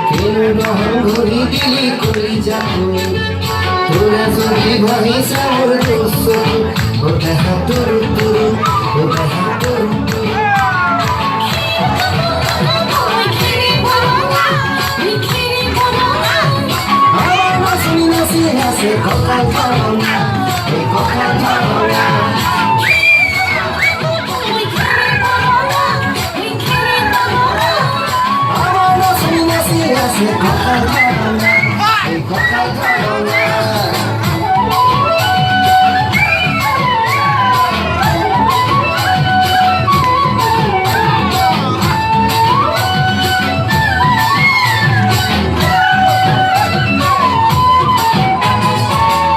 কেন নহন ঘড়ি দিলি করি যাবো তোরা যদি ভাইসা মোর দোস্ত ও দেখা তোর তোর ও দেখা তোর তোর আমার নাচি নাচি হাসে কথা ধরো না এই কথা ধরো না আমার নাচি নাচি হাসে কথা ধরো না এই কথা ধরো না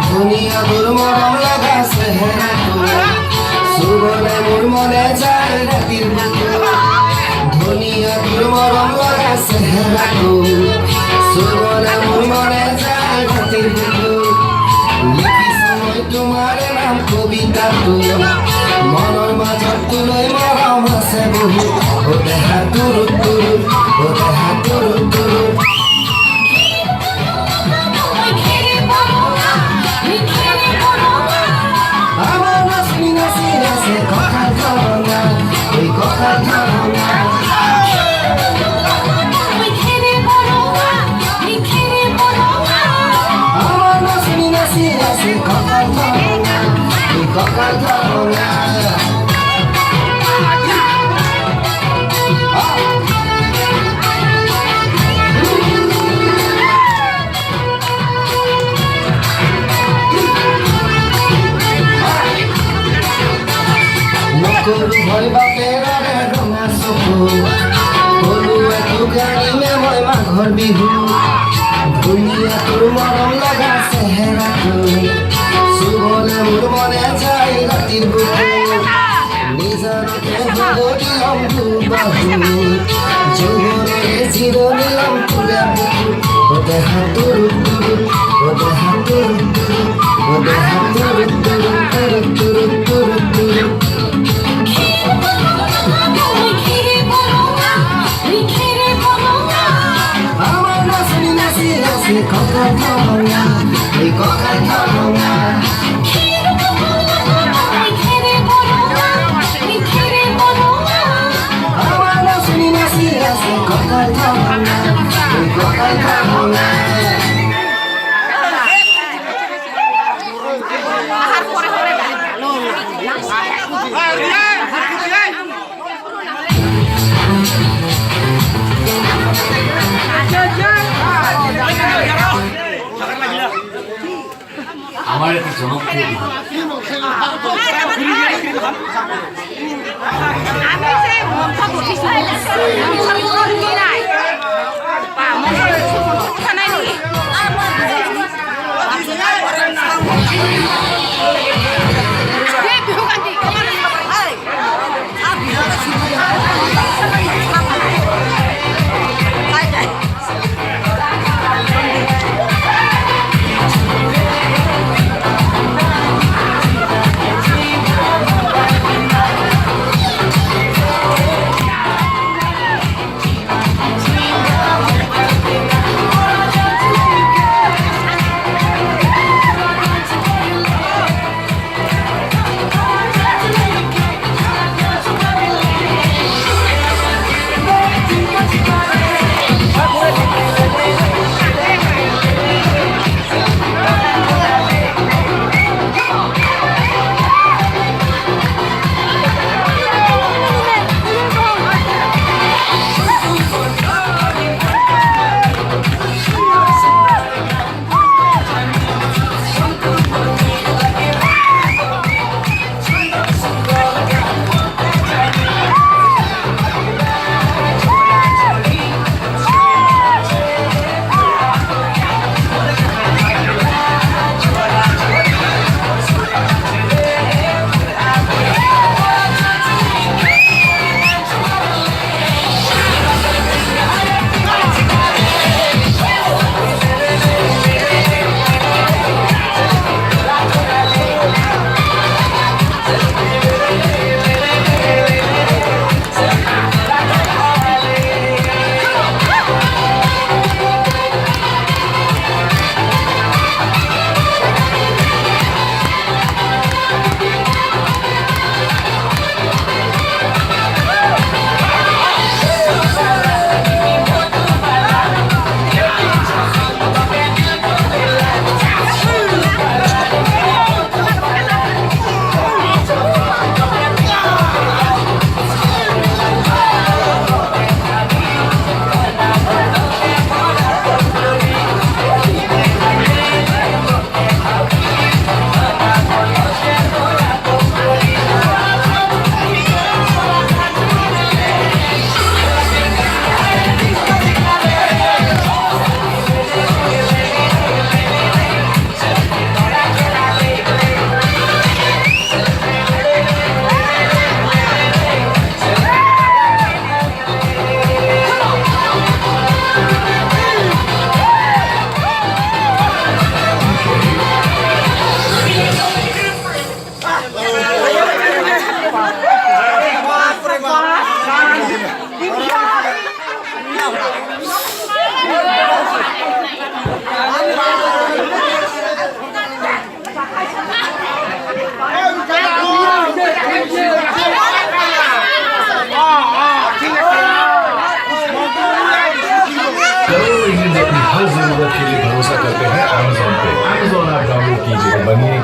দুনিয়া তোর মরম লাগাছে হেরা তোর সুবলে মোর মনে যায় রাতির বুকুর দুনিয়া তোর মরম লাগাছে হেরা তোর সুবলে মোর মনে যায় রাতির বুকুর লিখিস মই তোমার নাম কবিতা তোর মনের মাঝত তুলই মরম আছে বহু ও দেহা তোর তোর ও দেহা তোর তোর আমার নাচি নাচি নাচে কথা ধরো না ওই কথা ধরো না আমার নাচি নাচি নাচে কথা ধরো না ওই কথা ধরো না নকল ভয় বাপের রঙা চকু হলু একটু গাড়ি মেময় মাঘৰ বিহু ধুনীয়া তোৰ মৰম লগা চেহেৰা চুবলে মোৰ মনে যায় ৰাতিৰ বুকু নিজৰকে দিলম দুবাহু যৌৱনৰে জিৰণিলম তোৰে বুকু ও দেহা তোৰ তোৰ ও দেহা তোৰ তোৰ ও দেহা তোৰ তোৰ তোৰ তোৰ তোৰ তোৰ আমার নাচি নাচি নাচি কথা ধরো না এই কথা ধরো না আমার নাচি নাচি নাচি কথা ধরো না এই কথা ধরো না আমার একটু জনপ্রিয় हर जरूरत के लिए भरोसा करते हैं अमेजोन पे। अमेजोन आप डाउनलोड कीजिए, बनिए